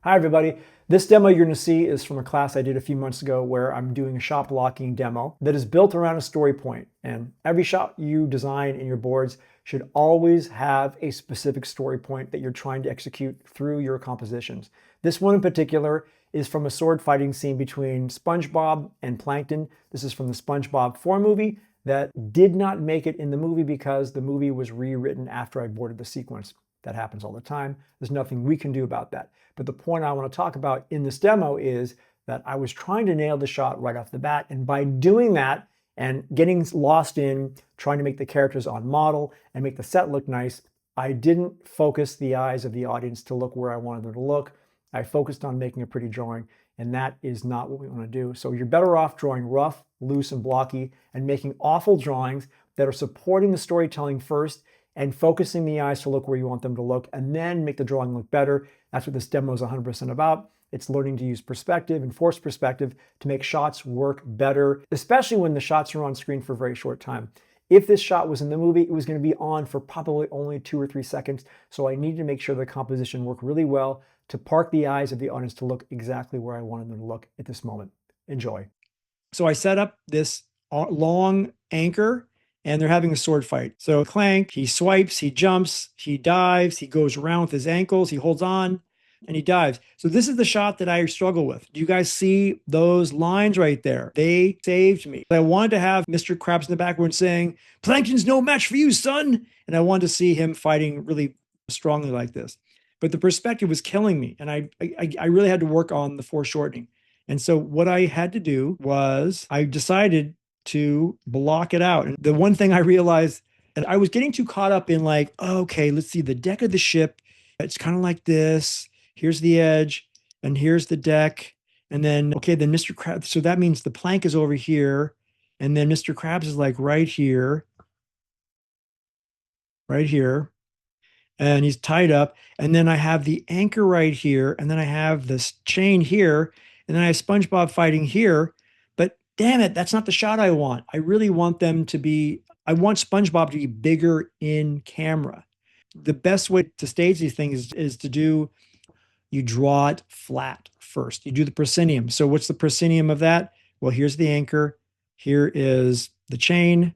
Hi everybody. This demo you're going to see is from a class I did a few months ago where I'm doing a shot blocking demo that is built around a story point. And every shot you design in your boards should always have a specific story point that you're trying to execute through your compositions. This one in particular is from a sword fighting scene between SpongeBob and Plankton. This is from the SpongeBob 4 movie that did not make it in the movie because the movie was rewritten after I boarded the sequence. That happens all the time. There's nothing we can do about that. But the point I want to talk about in this demo is that I was trying to nail the shot right off the bat. And by doing that and getting lost in trying to make the characters on model and make the set look nice, I didn't focus the eyes of the audience to look where I wanted them to look. I focused on making a pretty drawing, and that is not what we want to do. So you're better off drawing rough, loose, and blocky and making awful drawings that are supporting the storytelling first and focusing the eyes to look where you want them to look, and then make the drawing look better. That's what this demo is 100% about. It's learning to use perspective and forced perspective to make shots work better, especially when the shots are on screen for a very short time. If this shot was in the movie, it was going to be on for probably only 2 or 3 seconds, so I needed to make sure the composition worked really well to park the eyes of the audience to look exactly where I wanted them to look at this moment. Enjoy. So I set up this long anchor and they're having a sword fight. So Clank, he swipes, he jumps, he dives, he goes around with his ankles, he holds on, and he dives. So this is the shot that I struggle with. Do you guys see those lines right there? They saved me. I wanted to have Mr. Krabs in the background saying, "Plankton's no match for you, son." And I wanted to see him fighting really strongly like this. But the perspective was killing me. And I really had to work on the foreshortening. And so what I had to do was I decided to block it out. And the one thing I realized, and I was getting too caught up in like, oh, okay, let's see the deck of the ship. It's kind of like this. Here's the edge, and here's the deck. And then, okay, then Mr. Krabs. So that means the plank is over here. And then Mr. Krabs is like right here, right here. And he's tied up. And then I have the anchor right here. And then I have this chain here. And then I have SpongeBob fighting here. But damn it, that's not the shot I want. I really want them to be, I want SpongeBob to be bigger in camera. The best way to stage these things is to do, you draw it flat first. You do the proscenium. So what's the proscenium of that? Well, here's the anchor. Here is the chain.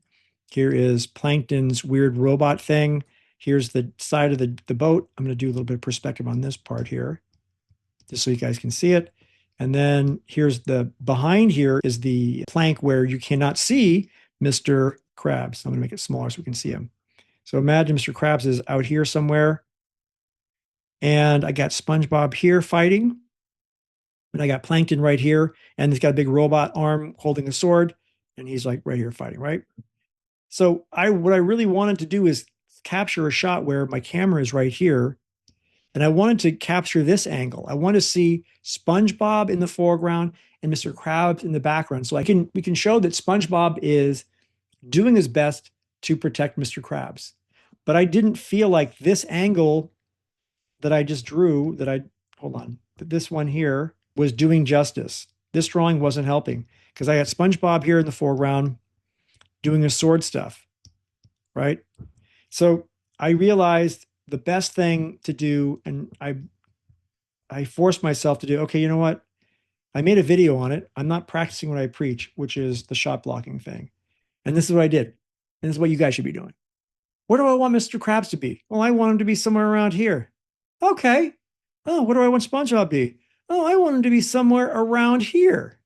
Here is Plankton's weird robot thing. Here's the side of the boat. I'm going to do a little bit of perspective on this part here, just so you guys can see it. And then here's the behind here is the plank where you cannot see Mr. Krabs. I'm going to make it smaller so we can see him. So imagine Mr. Krabs is out here somewhere. And I got SpongeBob here fighting. And I got Plankton right here. And he's got a big robot arm holding a sword. And he's like right here fighting, right? So what I really wanted to do is capture a shot where my camera is right here. And I wanted to capture this angle. I want to see SpongeBob in the foreground and Mr. Krabs in the background. So we can show that SpongeBob is doing his best to protect Mr. Krabs. But I didn't feel like this angle that I just drew, this one here was doing justice. This drawing wasn't helping because I had SpongeBob here in the foreground doing his sword stuff, right? So I realized the best thing to do, and I forced myself to do, okay, you know what? I made a video on it. I'm not practicing what I preach, which is the shot blocking thing. And this is what I did. And this is what you guys should be doing. Where do I want Mr. Krabs to be? Well, I want him to be somewhere around here. Okay. Oh, what do I want SpongeBob to be? Oh, I want him to be somewhere around here.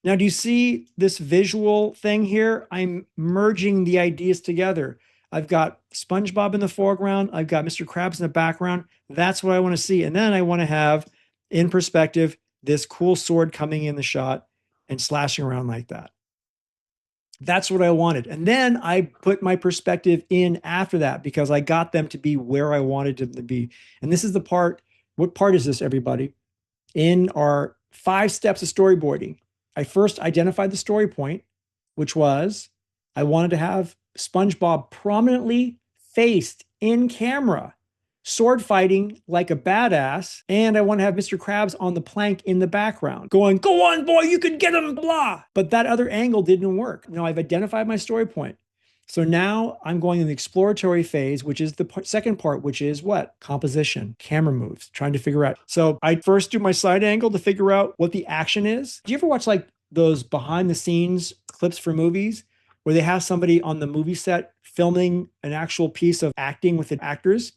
Now, do you see this visual thing here? I'm merging the ideas together. I've got SpongeBob in the foreground. I've got Mr. Krabs in the background. That's what I want to see. And then I want to have, in perspective, this cool sword coming in the shot and slashing around like that. That's what I wanted. And then I put my perspective in after that because I got them to be where I wanted them to be. And this is the part. What part is this, everybody? In our 5 steps of storyboarding, I first identified the story point, which was I wanted to have SpongeBob prominently faced in camera, sword fighting like a badass. And I want to have Mr. Krabs on the plank in the background going, "Go on, boy, you can get him, blah." But that other angle didn't work. Now I've identified my story point. So now I'm going in the exploratory phase, which is the second part, which is what? Composition, camera moves, trying to figure out. So I first do my side angle to figure out what the action is. Do you ever watch like those behind the scenes clips for movies where they have somebody on the movie set filming an actual piece of acting with the actors?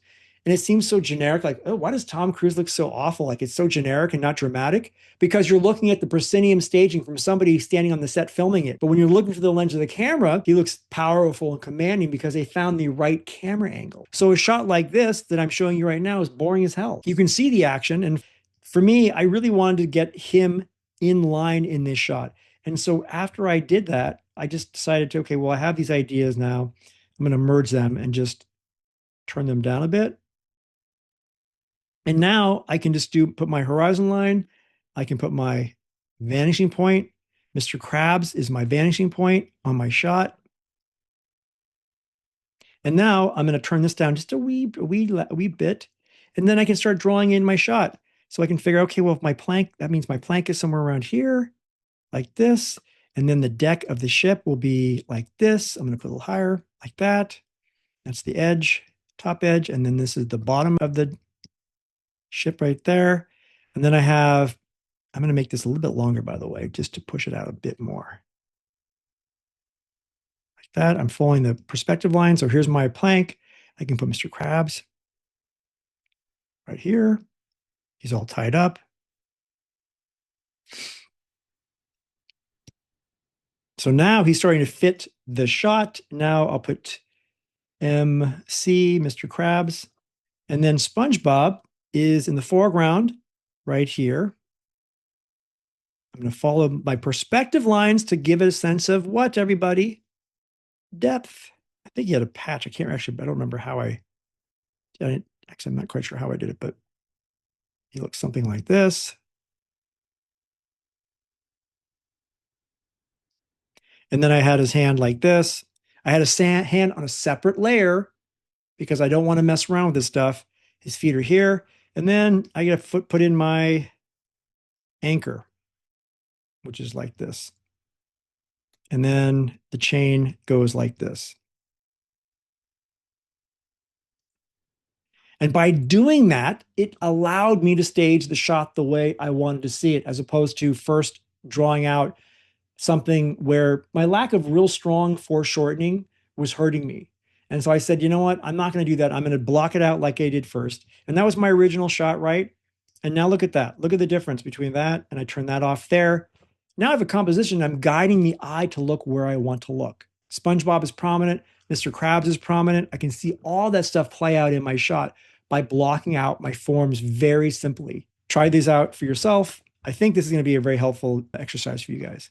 And it seems so generic, like, oh, why does Tom Cruise look so awful? Like it's so generic and not dramatic because you're looking at the proscenium staging from somebody standing on the set filming it. But when you're looking through the lens of the camera, he looks powerful and commanding because they found the right camera angle. So a shot like this that I'm showing you right now is boring as hell. You can see the action. And for me, I really wanted to get him in line in this shot. And so after I did that, I just decided to, okay, well, I have these ideas now. I'm going to merge them and just turn them down a bit. And now I can just put my horizon line. I can put my vanishing point. Mr. Krabs is my vanishing point on my shot. And now I'm going to turn this down just a wee bit. And then I can start drawing in my shot. So I can figure, okay, well, if my plank, that means my plank is somewhere around here, like this. And then the deck of the ship will be like this. I'm going to put a little higher, like that. That's the edge, top edge. And then this is the bottom of the ship right there. And then I'm going to make this a little bit longer, by the way, just to push it out a bit more. Like that. I'm following the perspective line. So here's my plank. I can put Mr. Krabs right here. He's all tied up. So now he's starting to fit the shot. Now I'll put MC, Mr. Krabs. And then SpongeBob is in the foreground right here. I'm going to follow my perspective lines to give it a sense of what, everybody? Depth. I think he had a patch. I don't remember how actually, I'm not quite sure how I did it, but he looks something like this. And then I had his hand like this. I had his hand on a separate layer because I don't want to mess around with this stuff. His feet are here. And then I get a put in my anchor, which is like this. And then the chain goes like this. And by doing that, it allowed me to stage the shot the way I wanted to see it, as opposed to first drawing out something where my lack of real strong foreshortening was hurting me. And so I said, you know what? I'm not going to do that. I'm going to block it out like I did first. And that was my original shot, right? And now look at that. Look at the difference between that. And I turn that off there. Now I have a composition. I'm guiding the eye to look where I want to look. SpongeBob is prominent. Mr. Krabs is prominent. I can see all that stuff play out in my shot by blocking out my forms very simply. Try these out for yourself. I think this is going to be a very helpful exercise for you guys.